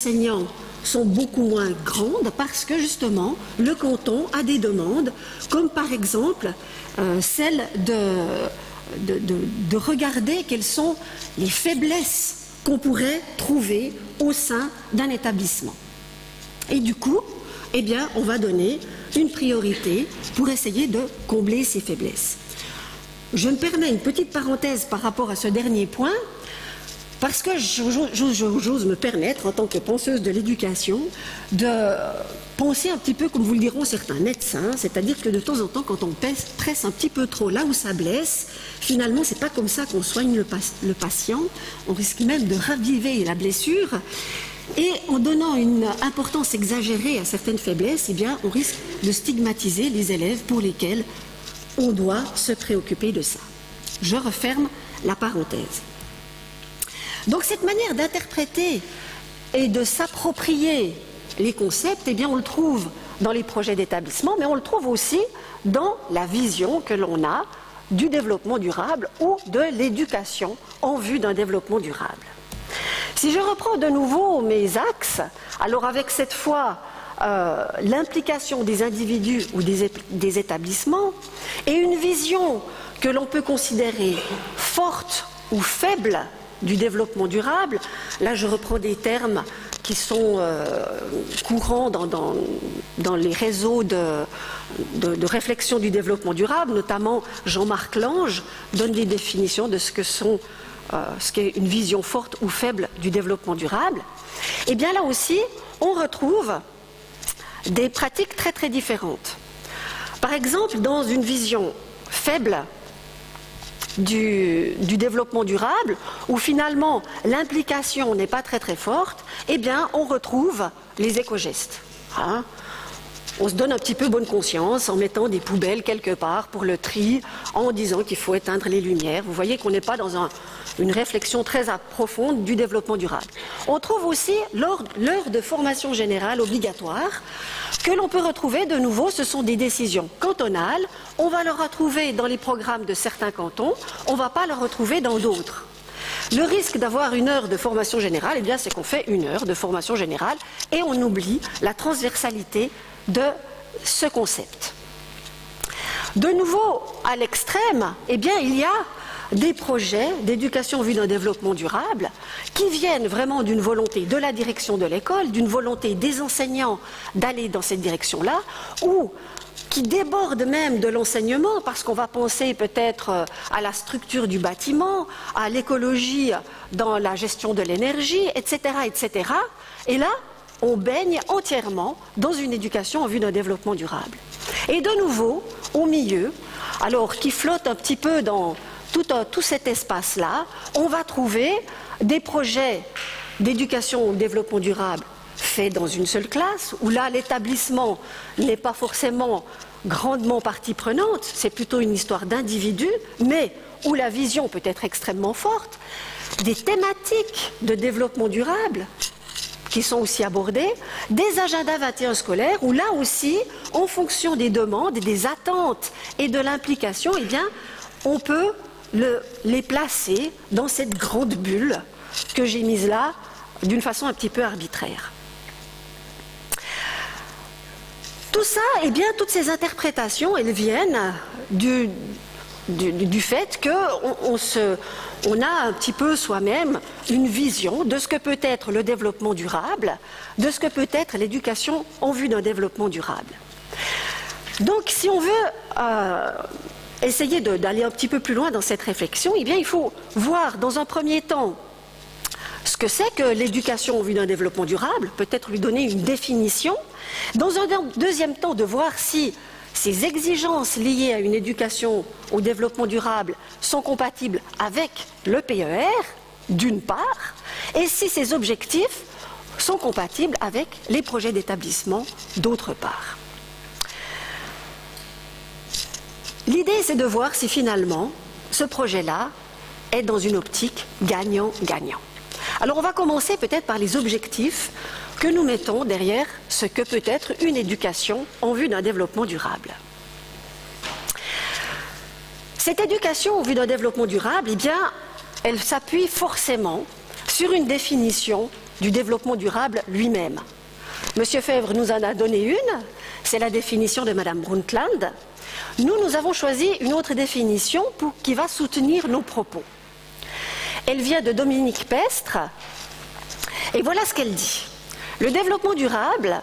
enseignants sont beaucoup moins grandes parce que justement le canton a des demandes comme par exemple celle de regarder quelles sont les faiblesses qu'on pourrait trouver au sein d'un établissement. Et du coup, eh bien, on va donner une priorité pour essayer de combler ces faiblesses. Je me permets une petite parenthèse par rapport à ce dernier point. Parce que j'ose me permettre, en tant que penseuse de l'éducation, de penser un petit peu comme vous le diront certains médecins, c'est-à-dire que de temps en temps, quand on presse un petit peu trop là où ça blesse, finalement, c'est pas comme ça qu'on soigne le patient, on risque même de raviver la blessure, et en donnant une importance exagérée à certaines faiblesses, eh bien, on risque de stigmatiser les élèves pour lesquels on doit se préoccuper de ça. Je referme la parenthèse. Donc cette manière d'interpréter et de s'approprier les concepts, eh bien on le trouve dans les projets d'établissement, mais on le trouve aussi dans la vision que l'on a du développement durable ou de l'éducation en vue d'un développement durable. Si je reprends de nouveau mes axes, alors avec cette fois l'implication des individus ou des établissements et une vision que l'on peut considérer forte ou faible du développement durable, là je reprends des termes qui sont courants dans les réseaux de réflexion du développement durable, notamment Jean-Marc Lange donne des définitions de ce qu'est une vision forte ou faible du développement durable. Et bien là aussi, on retrouve des pratiques très très différentes. Par exemple, dans une vision faible du développement durable, où finalement l'implication n'est pas très très forte, eh bien on retrouve les éco-gestes. Hein? On se donne un petit peu bonne conscience en mettant des poubelles quelque part pour le tri, en disant qu'il faut éteindre les lumières. Vous voyez qu'on n'est pas dans une réflexion très profonde du développement durable. On trouve aussi l'heure de formation générale obligatoire que l'on peut retrouver de nouveau, ce sont des décisions cantonales. On va le retrouver dans les programmes de certains cantons, on ne va pas le retrouver dans d'autres. Le risque d'avoir une heure de formation générale, eh bien, c'est qu'on fait une heure de formation générale et on oublie la transversalité de ce concept. De nouveau, à l'extrême, eh bien, il y a des projets d'éducation en vue d'un développement durable qui viennent vraiment d'une volonté de la direction de l'école, d'une volonté des enseignants d'aller dans cette direction-là, ou qui débordent même de l'enseignement, parce qu'on va penser peut-être à la structure du bâtiment, à l'écologie dans la gestion de l'énergie, etc., etc. Et là, on baigne entièrement dans une éducation en vue d'un développement durable. Et de nouveau, au milieu, alors qui flotte un petit peu dans tout cet espace-là, on va trouver des projets d'éducation au développement durable faits dans une seule classe, où là l'établissement n'est pas forcément grandement partie prenante, c'est plutôt une histoire d'individus, mais où la vision peut être extrêmement forte, des thématiques de développement durable qui sont aussi abordées, des agendas 21 scolaires, où là aussi, en fonction des demandes, des attentes et de l'implication, eh bien, on peut les placer dans cette grande bulle que j'ai mise là d'une façon un petit peu arbitraire. Tout ça, eh bien, toutes ces interprétations, elles viennent du fait qu'on a un petit peu soi-même une vision de ce que peut être le développement durable, de ce que peut être l'éducation en vue d'un développement durable. Donc, si on veut essayer d'aller un petit peu plus loin dans cette réflexion, eh bien, il faut voir dans un premier temps ce que c'est que l'éducation en vue d'un développement durable, peut-être lui donner une définition. Dans un deuxième temps, de voir si ces exigences liées à une éducation au développement durable sont compatibles avec le PER, d'une part, et si ces objectifs sont compatibles avec les projets d'établissement, d'autre part. L'idée, c'est de voir si finalement, ce projet-là est dans une optique gagnant-gagnant. Alors, on va commencer peut-être par les objectifs que nous mettons derrière ce que peut être une éducation en vue d'un développement durable. Cette éducation en vue d'un développement durable, eh bien, elle s'appuie forcément sur une définition du développement durable lui-même. Monsieur Febvre nous en a donné une, c'est la définition de Madame Brundtland. Nous avons choisi une autre définition qui va soutenir nos propos. Elle vient de Dominique Pestre, et voilà ce qu'elle dit. Le développement durable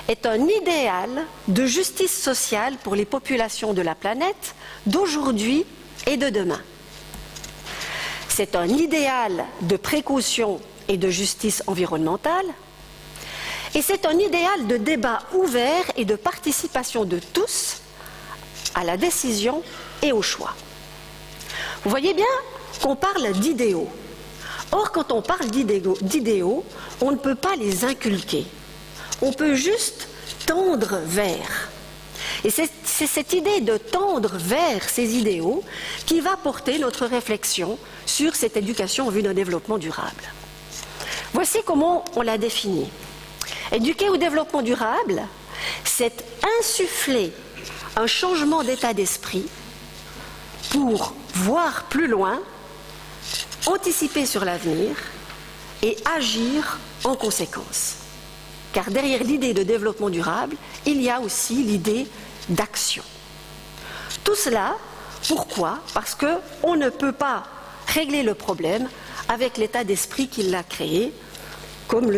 est un idéal de justice sociale pour les populations de la planète d'aujourd'hui et de demain. C'est un idéal de précaution et de justice environnementale, et c'est un idéal de débat ouvert et de participation de tous à la décision et au choix. Vous voyez bien qu'on parle d'idéaux. Or, quand on parle d'idéaux, on ne peut pas les inculquer. On peut juste tendre vers. Et c'est cette idée de tendre vers ces idéaux qui va porter notre réflexion sur cette éducation en vue d'un développement durable. Voici comment on l'a définit. Éduquer au développement durable, c'est insuffler un changement d'état d'esprit pour voir plus loin, anticiper sur l'avenir et agir en conséquence. Car derrière l'idée de développement durable, il y a aussi l'idée d'action. Tout cela, pourquoi? Parce qu'on ne peut pas régler le problème avec l'état d'esprit qui l'a créé, comme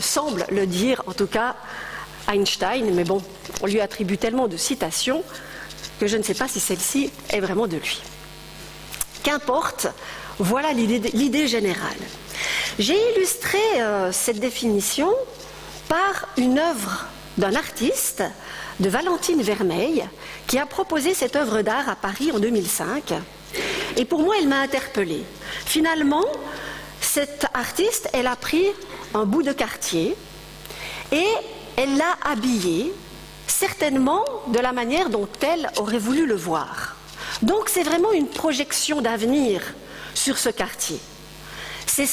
semble le dire en tout cas Einstein, mais bon, on lui attribue tellement de citations que je ne sais pas si celle-ci est vraiment de lui. Qu'importe, voilà l'idée générale. J'ai illustré cette définition par une œuvre d'un artiste, de Valentine Vermeil, qui a proposé cette œuvre d'art à Paris en 2005. Et pour moi, elle m'a interpellée. Finalement, cette artiste, elle a pris un bout de quartier et elle l'a habillé, certainement de la manière dont elle aurait voulu le voir. Donc c'est vraiment une projection d'avenir sur ce quartier. C'est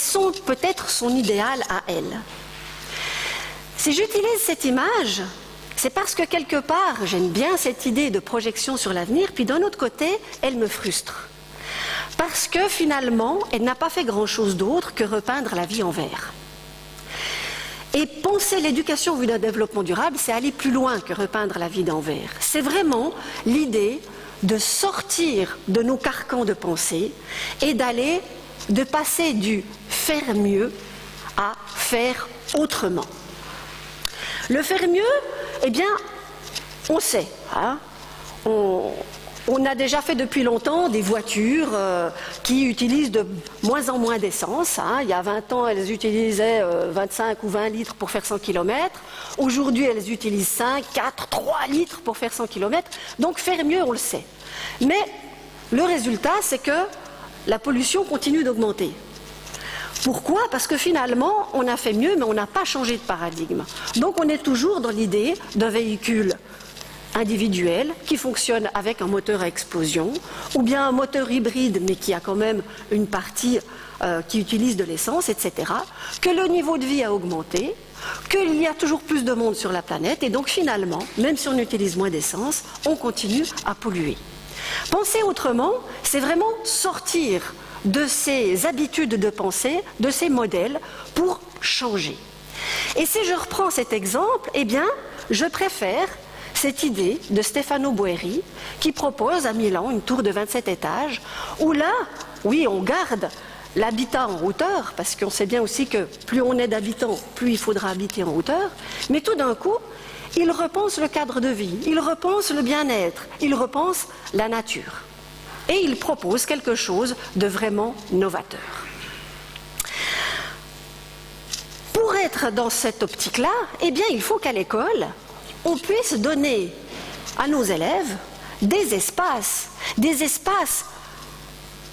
peut-être son idéal à elle. Si j'utilise cette image, c'est parce que quelque part, j'aime bien cette idée de projection sur l'avenir, puis d'un autre côté, elle me frustre. Parce que finalement, elle n'a pas fait grand-chose d'autre que repeindre la vie en vert. Et penser l'éducation en vue d'un développement durable, c'est aller plus loin que repeindre la vie en vert. C'est vraiment l'idée de sortir de nos carcans de pensée et de passer du faire mieux à faire autrement. Le faire mieux, eh bien, on sait, hein, on a déjà fait depuis longtemps des voitures qui utilisent de moins en moins d'essence. Hein. Il y a 20 ans, elles utilisaient 25 ou 20 litres pour faire 100 km. Aujourd'hui, elles utilisent 5, 4, 3 litres pour faire 100 km. Donc faire mieux, on le sait. Mais le résultat, c'est que la pollution continue d'augmenter. Pourquoi? Parce que finalement, on a fait mieux, mais on n'a pas changé de paradigme. Donc on est toujours dans l'idée d'un véhicule individuel qui fonctionne avec un moteur à explosion, ou bien un moteur hybride, mais qui a quand même une partie qui utilise de l'essence, etc. Que le niveau de vie a augmenté, qu'il y a toujours plus de monde sur la planète, et donc finalement, même si on utilise moins d'essence, on continue à polluer. Penser autrement, c'est vraiment sortir de ces habitudes de pensée, de ces modèles, pour changer. Et si je reprends cet exemple, eh bien, je préfère cette idée de Stefano Boeri qui propose à Milan une tour de 27 étages, où là, oui, on garde l'habitat en hauteur, parce qu'on sait bien aussi que plus on est d'habitants, plus il faudra habiter en hauteur, mais tout d'un coup, il repense le cadre de vie, il repense le bien-être, il repense la nature. Et il propose quelque chose de vraiment novateur. Pour être dans cette optique-là, eh bien, il faut qu'à l'école, on puisse donner à nos élèves des espaces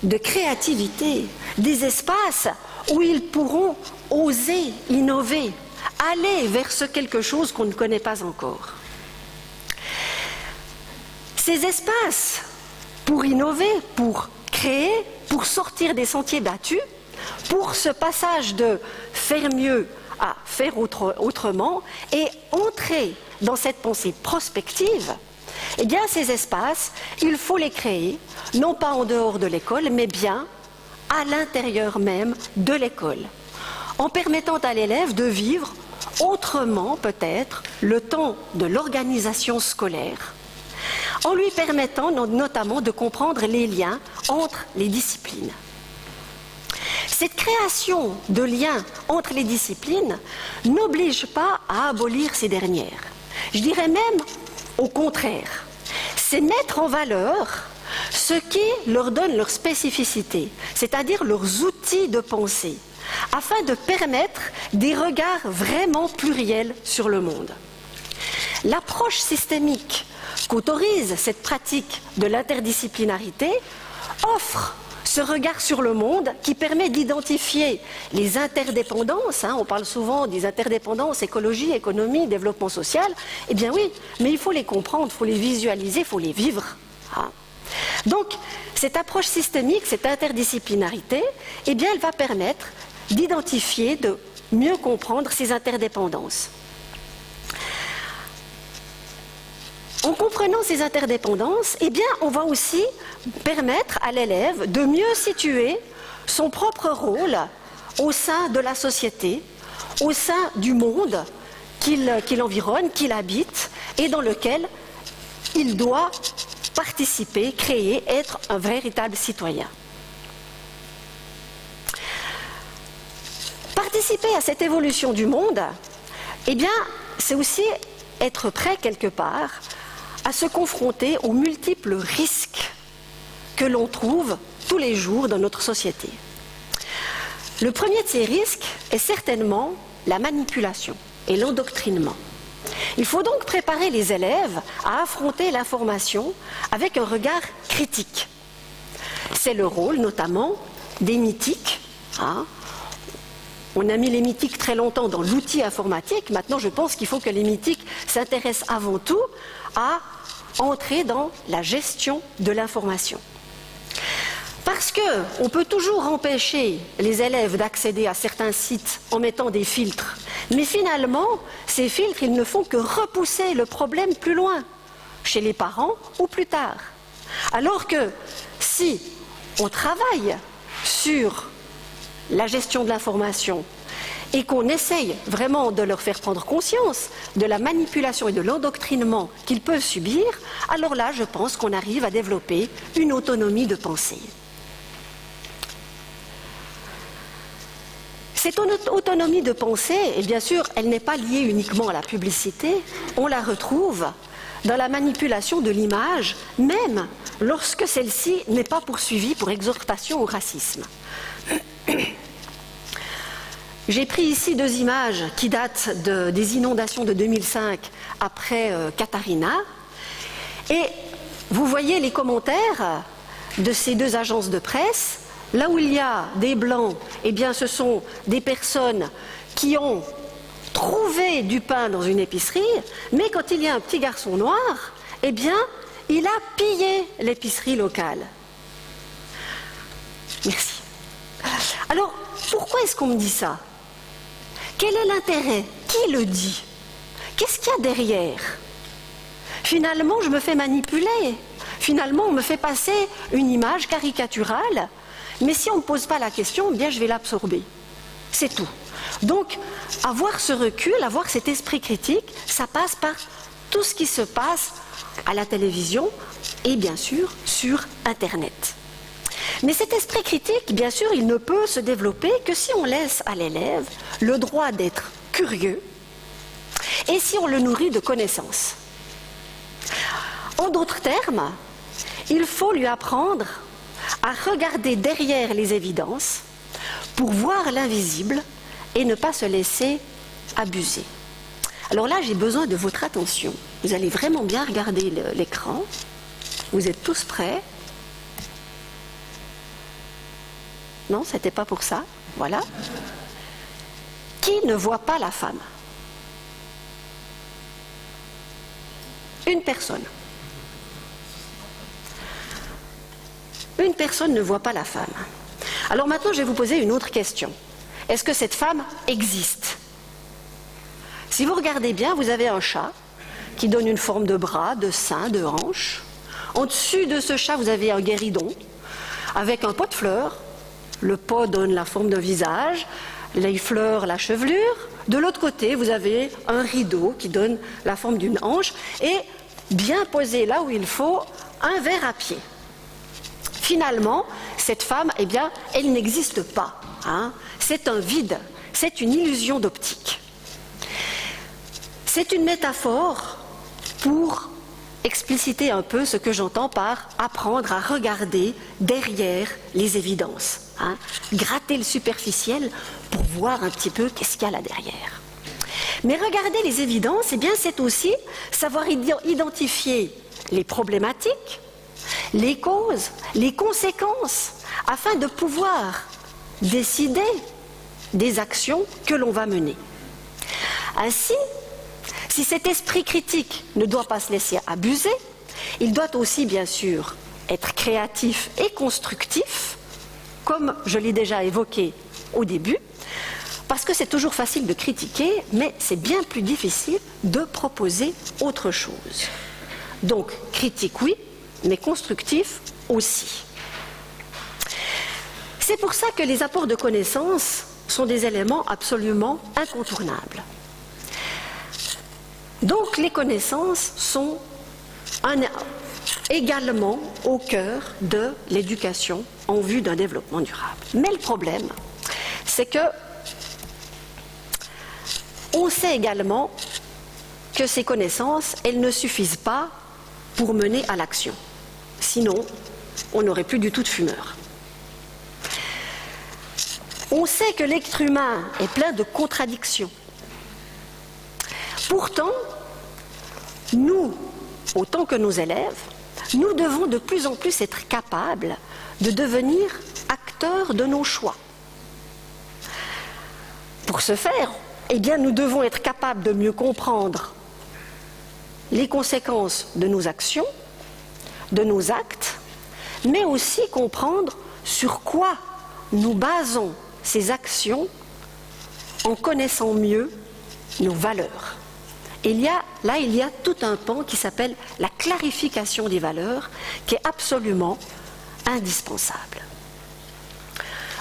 de créativité, des espaces où ils pourront oser innover, aller vers quelque chose qu'on ne connaît pas encore. Ces espaces pour innover, pour créer, pour sortir des sentiers battus, pour ce passage de faire mieux à faire autrement et entrer dans cette pensée prospective, eh bien ces espaces, il faut les créer, non pas en dehors de l'école, mais bien à l'intérieur même de l'école, en permettant à l'élève de vivre autrement peut-être le temps de l'organisation scolaire, en lui permettant notamment de comprendre les liens entre les disciplines. Cette création de liens entre les disciplines n'oblige pas à abolir ces dernières. Je dirais même au contraire. C'est mettre en valeur ce qui leur donne leur spécificité, c'est-à-dire leurs outils de pensée, afin de permettre des regards vraiment pluriels sur le monde. L'approche systémique qu'autorise cette pratique de l'interdisciplinarité offre ce regard sur le monde qui permet d'identifier les interdépendances. On parle souvent des interdépendances écologie, économie, développement social. Eh bien oui, mais il faut les comprendre, il faut les visualiser, il faut les vivre. Donc, cette approche systémique, cette interdisciplinarité, eh bien, elle va permettre d'identifier, de mieux comprendre ces interdépendances. En comprenant ces interdépendances, eh bien, on va aussi permettre à l'élève de mieux situer son propre rôle au sein de la société, au sein du monde qui l'environne, qu'il habite et dans lequel il doit participer, créer, être un véritable citoyen. Participer à cette évolution du monde, eh bien, c'est aussi être prêt quelque part à se confronter aux multiples risques que l'on trouve tous les jours dans notre société. Le premier de ces risques est certainement la manipulation et l'endoctrinement. Il faut donc préparer les élèves à affronter l'information avec un regard critique. C'est le rôle notamment des mythiques. On a mis les mythiques très longtemps dans l'outil informatique. Maintenant, je pense qu'il faut que les mythiques s'intéressent avant tout à entrer dans la gestion de l'information. Parce qu'on peut toujours empêcher les élèves d'accéder à certains sites en mettant des filtres. Mais finalement, ces filtres, ils ne font que repousser le problème plus loin, chez les parents ou plus tard. Alors que si on travaille sur la gestion de l'information et qu'on essaye vraiment de leur faire prendre conscience de la manipulation et de l'endoctrinement qu'ils peuvent subir, alors là, je pense qu'on arrive à développer une autonomie de pensée. Cette autonomie de pensée, et bien sûr, elle n'est pas liée uniquement à la publicité, on la retrouve dans la manipulation de l'image, même lorsque celle-ci n'est pas poursuivie pour exhortation au racisme. J'ai pris ici deux images qui datent des inondations de 2005 après Katarina. Et vous voyez les commentaires de ces deux agences de presse. Là où il y a des blancs, eh bien ce sont des personnes qui ont trouvé du pain dans une épicerie, mais quand il y a un petit garçon noir, eh bien il a pillé l'épicerie locale. Merci. Alors, pourquoi est-ce qu'on me dit ça ? Quel est l'intérêt? Qui le dit? Qu'est-ce qu'il y a derrière? Finalement, je me fais manipuler. Finalement, on me fait passer une image caricaturale. Mais si on ne me pose pas la question, eh bien, je vais l'absorber. C'est tout. Donc, avoir ce recul, avoir cet esprit critique, ça passe par tout ce qui se passe à la télévision et bien sûr sur Internet. Mais cet esprit critique, bien sûr, il ne peut se développer que si on laisse à l'élève le droit d'être curieux et si on le nourrit de connaissances. En d'autres termes, il faut lui apprendre à regarder derrière les évidences pour voir l'invisible et ne pas se laisser abuser. Alors là, j'ai besoin de votre attention. Vous allez vraiment bien regarder l'écran. Vous êtes tous prêts? Non, ce n'était pas pour ça. Voilà. Qui ne voit pas la femme? Une personne. Une personne ne voit pas la femme. Alors maintenant, je vais vous poser une autre question. Est-ce que cette femme existe? Si vous regardez bien, vous avez un chat qui donne une forme de bras, de sein, de hanche. En dessus de ce chat, vous avez un guéridon avec un pot de fleurs. Le pot donne la forme d'un visage, les fleurs, la chevelure. De l'autre côté, vous avez un rideau qui donne la forme d'une hanche et bien posé là où il faut, un verre à pied. Finalement, cette femme, eh bien, elle n'existe pas. Hein. C'est un vide, c'est une illusion d'optique. C'est une métaphore pour expliciter un peu ce que j'entends par apprendre à regarder derrière les évidences. Hein. Gratter le superficiel pour voir un petit peu qu'est-ce qu'il y a là derrière. Mais regarder les évidences, eh bien, c'est aussi savoir identifier les problématiques, les causes, les conséquences, afin de pouvoir décider des actions que l'on va mener. Ainsi, si cet esprit critique ne doit pas se laisser abuser, il doit aussi, bien sûr, être créatif et constructif, comme je l'ai déjà évoqué au début, parce que c'est toujours facile de critiquer, mais c'est bien plus difficile de proposer autre chose. Donc, critique oui, mais constructif aussi. C'est pour ça que les apports de connaissances sont des éléments absolument incontournables. Donc, les connaissances sont également au cœur de l'éducation en vue d'un développement durable. Mais le problème, c'est que on sait également que ces connaissances, elles ne suffisent pas pour mener à l'action. Sinon, on n'aurait plus du tout de fumeurs. On sait que l'être humain est plein de contradictions. Pourtant, nous, autant que nos élèves, nous devons de plus en plus être capables de devenir acteurs de nos choix. Pour ce faire, eh bien, nous devons être capables de mieux comprendre les conséquences de nos actions, de nos actes, mais aussi comprendre sur quoi nous basons ces actions en connaissant mieux nos valeurs. Il y a tout un pan qui s'appelle la clarification des valeurs, qui est absolument indispensable.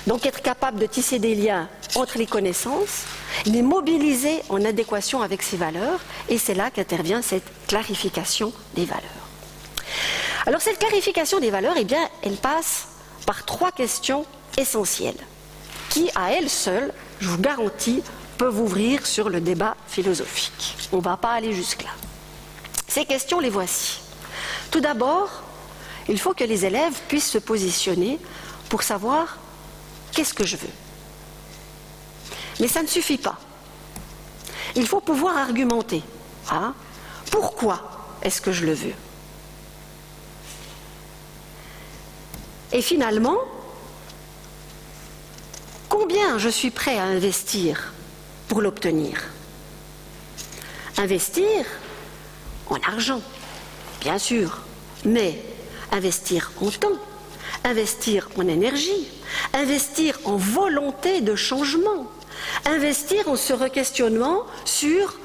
Donc être capable de tisser des liens entre les connaissances, les mobiliser en adéquation avec ces valeurs, et c'est là qu'intervient cette clarification des valeurs. Alors cette clarification des valeurs, eh bien, elle passe par 3 questions essentielles, qui à elles seules, je vous garantis, peuvent ouvrir sur le débat philosophique. On ne va pas aller jusque-là. Ces questions, les voici. Tout d'abord, il faut que les élèves puissent se positionner pour savoir qu'est-ce que je veux. Mais ça ne suffit pas. Il faut pouvoir argumenter. Hein? Pourquoi est-ce que je le veux? Et finalement, combien je suis prêt à investir pour l'obtenir? Investir en argent, bien sûr, mais investir en temps, investir en énergie, investir en volonté de changement, investir en se re-questionnant sur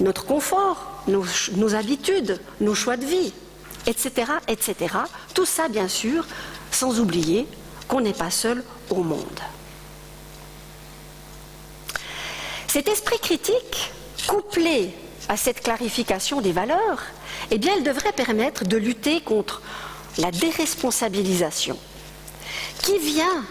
notre confort, nos habitudes, nos choix de vie, etc., etc. Tout ça, bien sûr, sans oublier qu'on n'est pas seul au monde. Cet esprit critique, couplé à cette clarification des valeurs, eh bien, elle devrait permettre de lutter contre la déresponsabilisation qui vient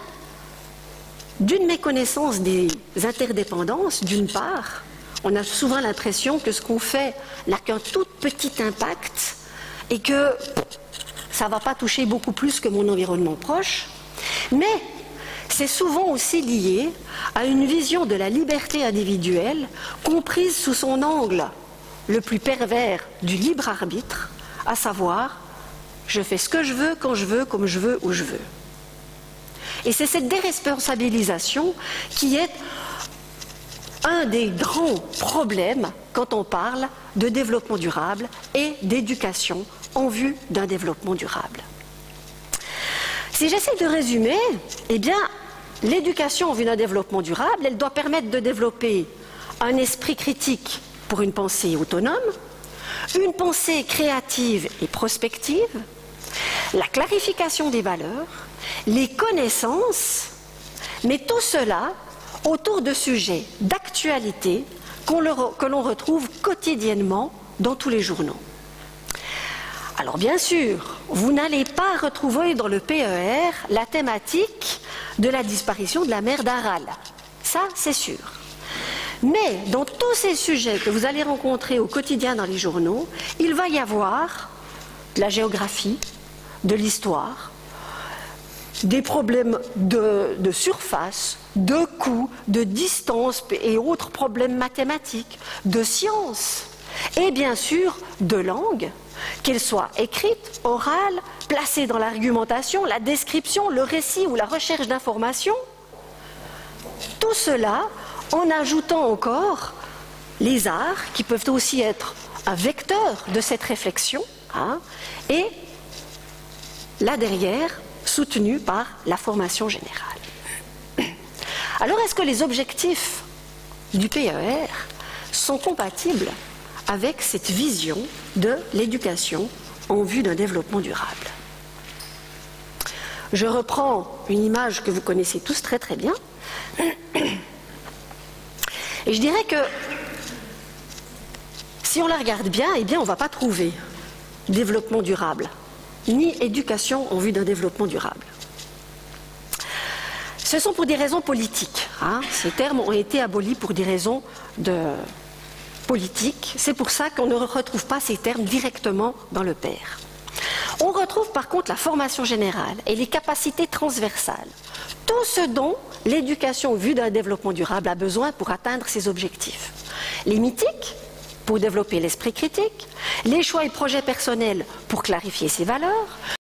d'une méconnaissance des interdépendances, d'une part. On a souvent l'impression que ce qu'on fait n'a qu'un tout petit impact et que ça ne va pas toucher beaucoup plus que mon environnement proche, mais c'est souvent aussi lié à une vision de la liberté individuelle comprise sous son angle le plus pervers du libre arbitre, à savoir je fais ce que je veux, quand je veux, comme je veux, où je veux. Et c'est cette déresponsabilisation qui est un des grands problèmes quand on parle de développement durable et d'éducation en vue d'un développement durable. Si j'essaie de résumer, eh bien, l'éducation en vue d'un développement durable, elle doit permettre de développer un esprit critique pour une pensée autonome, une pensée créative et prospective, la clarification des valeurs, les connaissances, mais tout cela autour de sujets d'actualité que l'on retrouve quotidiennement dans tous les journaux. Alors bien sûr, vous n'allez pas retrouver dans le PER la thématique de la disparition de la mer d'Aral. Ça, c'est sûr. Mais dans tous ces sujets que vous allez rencontrer au quotidien dans les journaux, il va y avoir de la géographie, de l'histoire, des problèmes de surface, de coût, de distance et autres problèmes mathématiques, de sciences et bien sûr de langue, qu'elle soit écrite, orale, placée dans l'argumentation, la description, le récit ou la recherche d'informations. Tout cela en ajoutant encore les arts qui peuvent aussi être un vecteur de cette réflexion, et là derrière, soutenu par la formation générale. Alors est-ce que les objectifs du PER sont compatibles avec cette vision de l'éducation en vue d'un développement durable? Je reprends une image que vous connaissez tous très très bien. Et je dirais que si on la regarde bien, eh bien on ne va pas trouver développement durable, ni éducation en vue d'un développement durable. Ce sont pour des raisons politiques. Ces termes ont été abolis pour des raisons politiques. C'est pour ça qu'on ne retrouve pas ces termes directement dans le PER. On retrouve par contre la formation générale et les capacités transversales. Tout ce dont l'éducation en vue d'un développement durable a besoin pour atteindre ses objectifs. Les mythiques, pour développer l'esprit critique, les choix et projets personnels pour clarifier ses valeurs,